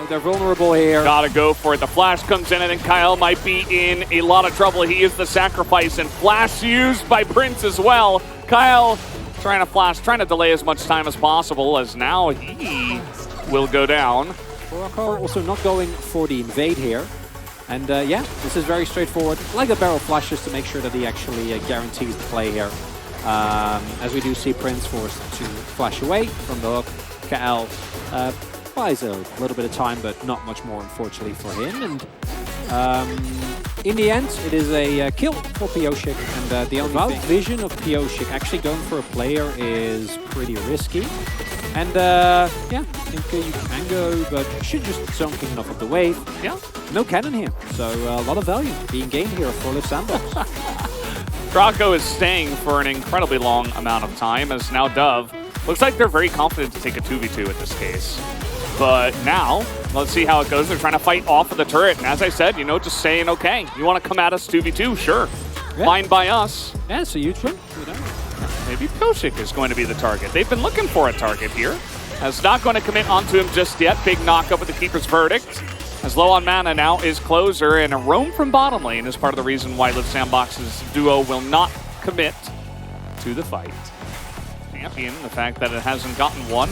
they're vulnerable here. Gotta go for it. The flash comes in, and then Kyle might be in a lot of trouble. He is the sacrifice, and flash used by Prince as well. Kyle trying to flash, trying to delay as much time as possible, as now he will go down. Croco also not going for the invade here. And yeah, this is very straightforward. Like the barrel flash, just to make sure that he actually guarantees the play here. As we do see Prince forced to flash away from the hook. KL buys a little bit of time, but not much more, unfortunately, for him. And in the end, it is a kill for Pioshik. And the only vision of Pioshik actually going for a player is pretty risky. And yeah, I think you can go, but you should just zone king enough of the wave. Yeah. No cannon here, so a lot of value being gained here for Live Sandbox. Croco is staying for an incredibly long amount of time, as now Dove looks like they're very confident to take a 2v2 in this case. But now, let's see how it goes. They're trying to fight off of the turret, and as I said, you know, just saying, okay, you want to come at us 2v2? Sure. Yeah. Fine by us. Yeah, it's a huge win. Maybe Pioshik is going to be the target. They've been looking for a target here. As not going to commit onto him just yet. Big knockup with the Keeper's Verdict. As low on mana now is Closer, and a roam from bottom lane is part of the reason why Live Sandbox's duo will not commit to the fight. Champion, the fact that it hasn't gotten one.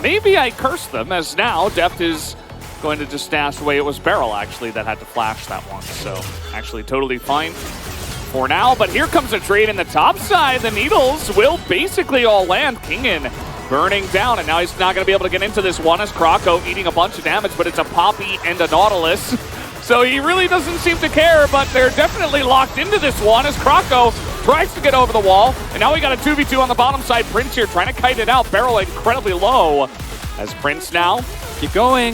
Maybe I cursed them, as now Deft is going to just stash away. It was Beryl, actually, that had to flash that one. So, actually totally fine for now. But here comes a trade in the top side. The Needles will basically all land. Kingen burning down, and now he's not going to be able to get into this one as Croco eating a bunch of damage, but it's a Poppy and a Nautilus. So he really doesn't seem to care, but they're definitely locked into this one as Croco tries to get over the wall. And now we got a 2v2 on the bottom side. Prince here trying to kite it out. Beryl incredibly low as Prince now keep going.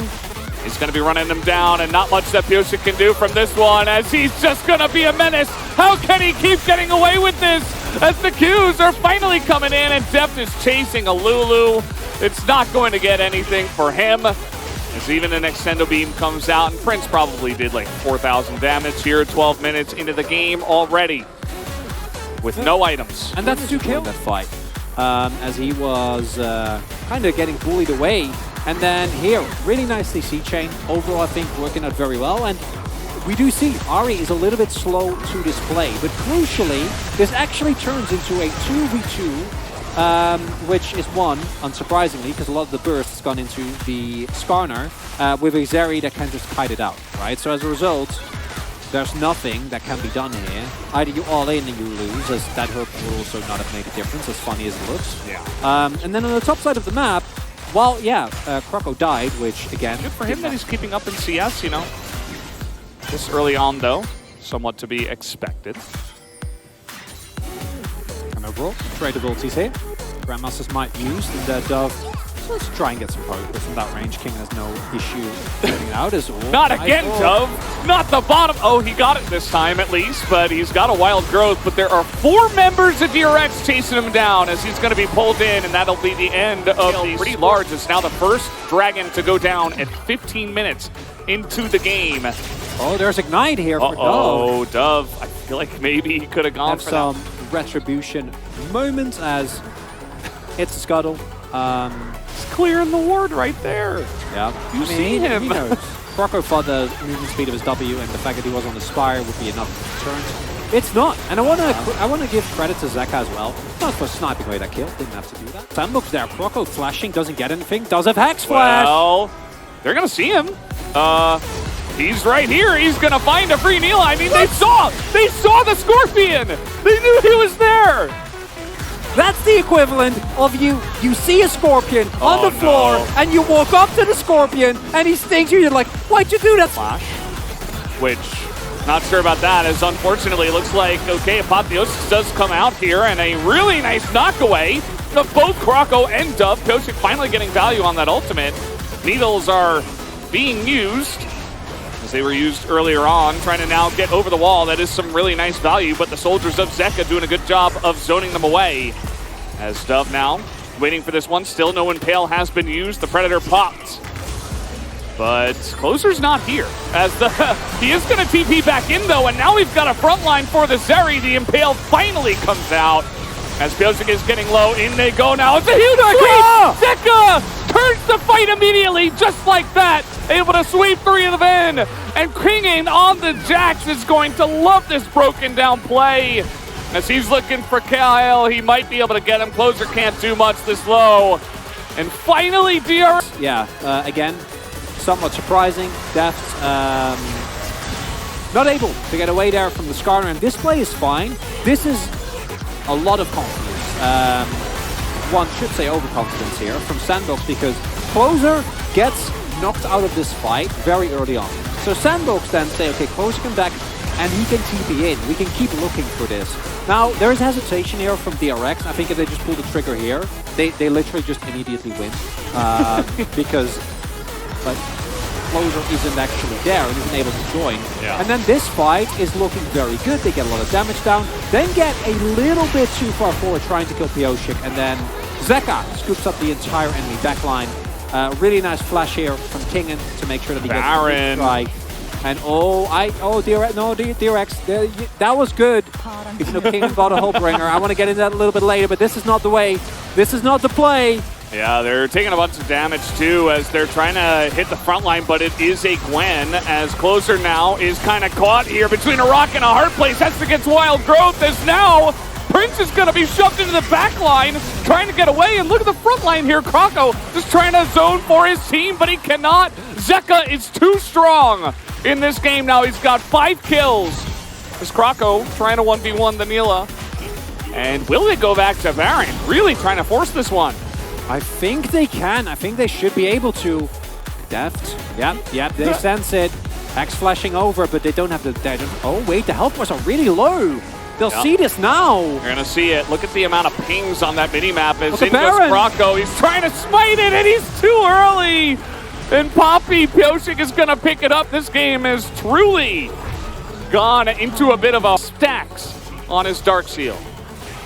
He's going to be running him down, and not much that Pioshik can do from this one, as he's just going to be a menace. How can he keep getting away with this? As the Qs are finally coming in, and Deft is chasing a Lulu. It's not going to get anything for him, as even an Extendo Beam comes out, and Prince probably did like 4,000 damage here, 12 minutes into the game already, with no items. And that's 2 kills in that fight, as he was kind of getting bullied away. And then here, really nicely C-chain. Overall, I think working out very well. And we do see Ahri is a little bit slow to display. But crucially, this actually turns into a 2v2, which is won, unsurprisingly, because a lot of the burst has gone into the Skarner, with a Zeri that can just kite it out, right? So as a result, there's nothing that can be done here. Either you all in and you lose, as that hook will also not have made a difference, as funny as it looks. Yeah. And then on the top side of the map, well, yeah, Croco died, which, again... Good for him that he's keeping up in CS, you know. This early on, though, somewhat to be expected. And overall, trade abilities here. Grandmasters might use, and Dove... So let's try and get some progress from that range. King has no issue getting out as well. Not again, Dove! Not the bottom! Oh, he got it this time, at least, but he's got a wild growth. But there are 4 members of DRX chasing him down as he's going to be pulled in, and that'll be the end of the pretty large. It's now the first Dragon to go down at 15 minutes into the game. Oh, there's Ignite here for Dove. Oh, Dove. I feel like maybe he could have gone for some retribution moments as it's a scuttle. He's clearing the ward right there. Yeah. You see him. He knows. Croco thought the movement speed of his W and the fact that he was on the Spire would be enough turns. It's not. And I want to give credit to Zeka as well. Not for sniping away that kill. Didn't have to do that. Sandbox there. Croco flashing. Doesn't get anything. Does have Hex Flash. Well, they're going to see him. He's right here. He's going to find a free Neil. I mean, they saw the Scorpion. They knew he was there. That's the equivalent of you see a Scorpion on the floor, and you walk up to the Scorpion, and he stings you, you're like, why'd you do that? Flash, which, not sure about that, as unfortunately it looks like, okay, Apotheosis does come out here, and a really nice knockaway of both Croco and Dove. Pioshik finally getting value on that ultimate. Needles are being used, as they were used earlier on, trying to now get over the wall. That is some really nice value, but the soldiers of Zeka doing a good job of zoning them away. As Dove now waiting for this one. Still no Impale has been used. The Predator popped. But Closer's not here, as he is going to TP back in, though, and now we've got a front line for the Zeri. The Impale finally comes out, as Pioshik is getting low. In they go now. It's a huge sweep! Zeka turns the fight immediately, just like that. Able to sweep 3 of them in. And Kingen on the Jax is going to love this broken down play. As he's looking for Kyle, he might be able to get him. Closer can't do much this low. And finally, DRX. Yeah, again, somewhat surprising. Deft not able to get away there from the Skarner, and this play is fine. This is a lot of confidence. One should say overconfidence here from Sandbox, because Closer gets knocked out of this fight very early on. So Sandbox then say, okay, Closer can back, and he can TP in. We can keep looking for this. Now, there is hesitation here from DRX. I think if they just pull the trigger here, they literally just immediately win. Because like, Closer isn't actually there and isn't able to join. Yeah. And then this fight is looking very good. They get a lot of damage down, then get a little bit too far forward trying to kill Pyosik, and then Zeka scoops up the entire enemy backline. Really nice flash here from Kingen to make sure that he gets a strike. And DRX, that was good. Even though Kingen got a whole bringer. I want to get into that a little bit later, but this is not the way. This is not the play. Yeah, they're taking a bunch of damage too as they're trying to hit the front line, but it is a Gwen as Closer now is kind of caught here between a rock and a hard place. That's against Wild Growth as now Prince is going to be shoved into the back line, trying to get away. And look at the front line here. Kroko just trying to zone for his team, but he cannot. Zeka is too strong in this game now. He's got 5 kills. As Kroko trying to 1v1 the Nila. And will they go back to Baron? Really trying to force this one. I think they can. I think they should be able to. Deft. Yep, they sense it. X flashing over, but they don't have the... Oh, wait, the health bars are really low. They'll see this now. You're going to see it. Look at the amount of pings on that minimap. As in goes Kroko. He's trying to smite it, and he's too early. And Poppy Pyosik is going to pick it up. This game is truly gone into a bit of a stacks on his Dark Seal.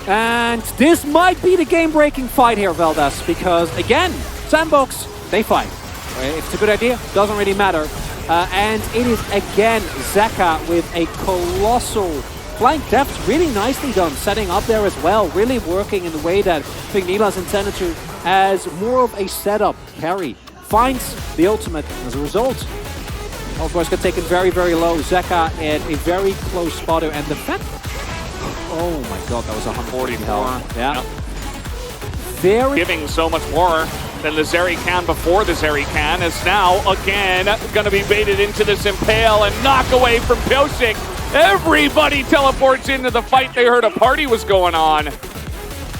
And this might be the game-breaking fight here, Veldas, because, again, Sandbox, they fight. If it's a good idea, doesn't really matter. And it is, again, Zeka with a colossal flank. Deft really nicely done, setting up there as well, really working in the way that I think Nila's intended to, as more of a setup carry. Finds the ultimate as a result. Of course, got taken very, very low. Zeka at a very close spotter, and the fact... Oh my god, that was 140 health. Yeah. Yep. Very... Giving so much more than the Zeri can before the Zeri can, is now, again, going to be baited into this Impale and knock away from Pyosik. Everybody teleports into the fight. They heard a party was going on.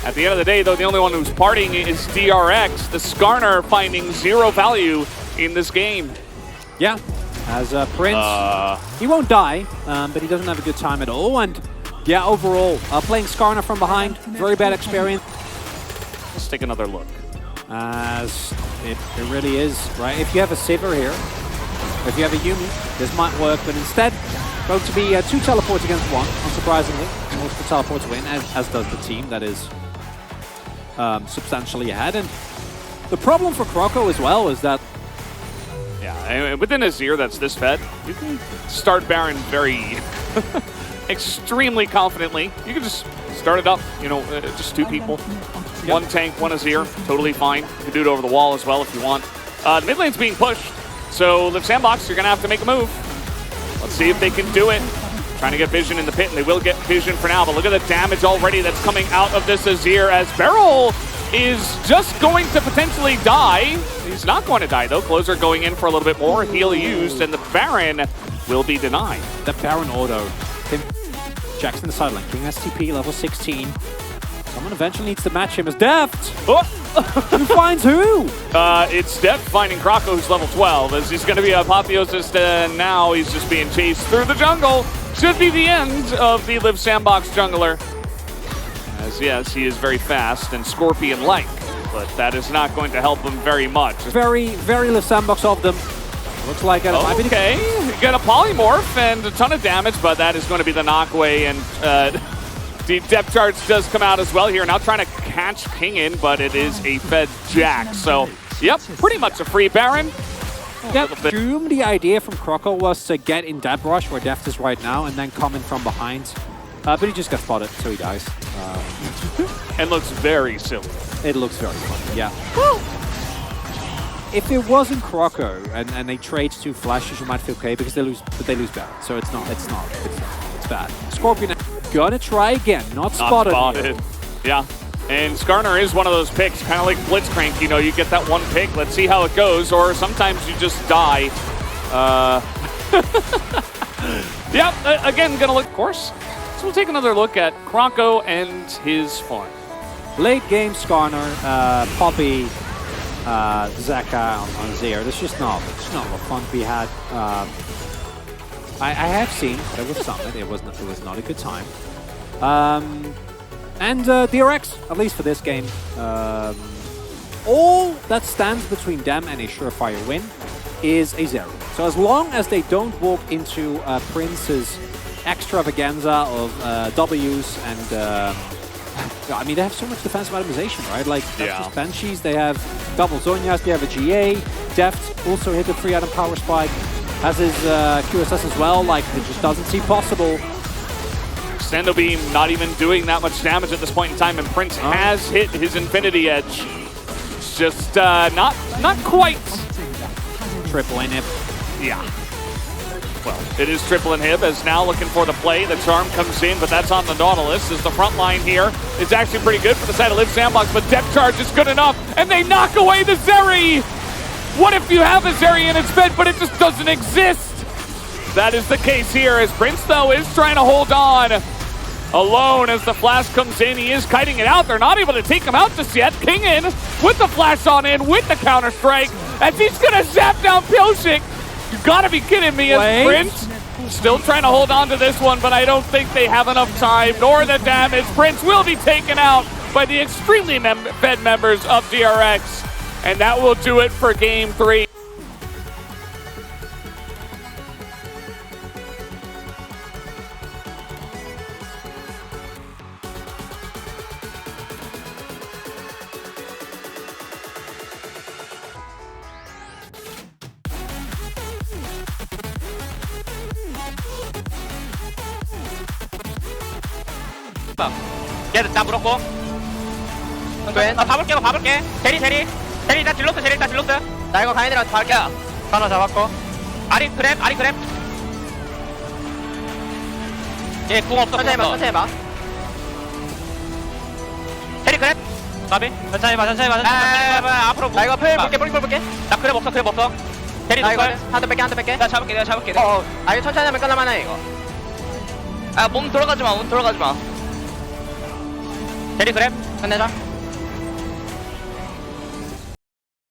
At the end of the day, though, the only one who's partying is DRX. The Skarner finding 0 value in this game. Yeah, as Prince, he won't die, but he doesn't have a good time at all. And yeah, overall, playing Skarner from behind, very bad experience. Let's take another look. As it really is, right? If you have a Sivir here, if you have a Yuumi, this might work, but instead, going to be 2 teleports against 1, unsurprisingly. Most of the teleports win, as does the team that is substantially ahead. And the problem for Kroko as well is that... Yeah, within a Azir that's this fed, you can start Baron very extremely confidently. You can just start it up, you know, just 2 people. Yep. 1 tank, 1 Azir, totally fine. You can do it over the wall as well if you want. The mid lane's being pushed, so Live Sandbox, you're going to have to make a move. Let's see if they can do it. Trying to get Vision in the pit, and they will get Vision for now, but look at the damage already that's coming out of this Azir as Beryl is just going to potentially die. He's not going to die, though. Closer going in for a little bit more. Heal used, and the Baron will be denied. The Baron auto. Jackson the sideline. King STP, level 16. Someone eventually needs to match him as Deft. Oh. Who finds who? It's Deft finding Kroko, who's level 12, as he's going to be Apotheosis, and now he's just being chased through the jungle. Should be the end of the Live Sandbox jungler. As yes, he is very fast and Scorpion-like, but that is not going to help him very much. Very Live Sandbox of them. Looks like it. Okay, you get a polymorph and a ton of damage, but that is going to be the knockaway, and the depth charge does come out as well here. Now trying to catch Kingen, but it is a fed Jack. So, yep, pretty much a free Baron. Yep. Assume the idea from Kroko was to get in that rush where Deft is right now and then come in from behind. But he just got spotted, so he dies. And looks very silly. It looks very funny, yeah. if it wasn't Croco and they trade two flashes, you might feel okay because they lose Baron. So it's bad. Scorpion gonna try again, not spotted. Here. Yeah. And Skarner is one of those picks, kind of like Blitzcrank, you know, you get that one pick, let's see how it goes, or sometimes you just die. Yeah, again, gonna look, of course. So we'll take another look at Croco and his farm. Late game Skarner, Poppy, Zeka on Zero. That's just not what fun we had. I have seen there was Summit. It was not a good time. And DRX, at least for this game, all that stands between them and a surefire win is a 0. So as long as they don't walk into Prince's extravaganza of W's and I mean, they have so much defensive itemization, right? Like, that's just Banshees, they have double Zhonyas, they have a GA, Deft also hit the 3-item power spike, as is QSS as well, like, it just doesn't seem possible. Extendo Beam not even doing that much damage at this point in time, and Prince has hit his Infinity Edge. It's just not quite. Triple inhib. Yeah. Well, it is triple inhib as now looking for the play. The charm comes in, but that's on the Nautilus as the front line here is actually pretty good for the side of Live Sandbox, but Depth Charge is good enough, and they knock away the Zeri! What if you have a Zeri in its bed, but it just doesn't exist? That is the case here, as Prince, though, is trying to hold on alone as the flash comes in. He is kiting it out. They're not able to take him out just yet. King in with the flash on in with the counter-strike as he's going to zap down Pyoshik. You gotta be kidding me, as Prince still trying to hold on to this one, but I don't think they have enough time nor the damage. Prince will be taken out by the extremely fed members of DRX, and that will do it for Game 3. 얘들 다 물었고 나 봐볼게 대리 나 딜로스 나 이거 가인이랑 다 할게. 하나 잡았고 아리 그랩 얘 궁 없어. 천천히 봐 대리 그랩 가비 천천히 봐 앞으로 나 이거 풀 볼게 나 그랩 없어 대리 노컬 한대 뺄게 내가 잡을게 아 이거 천천히 하면 끝날만해 이거. 아 몸 돌아가지 마 대리 그랩 끝내자.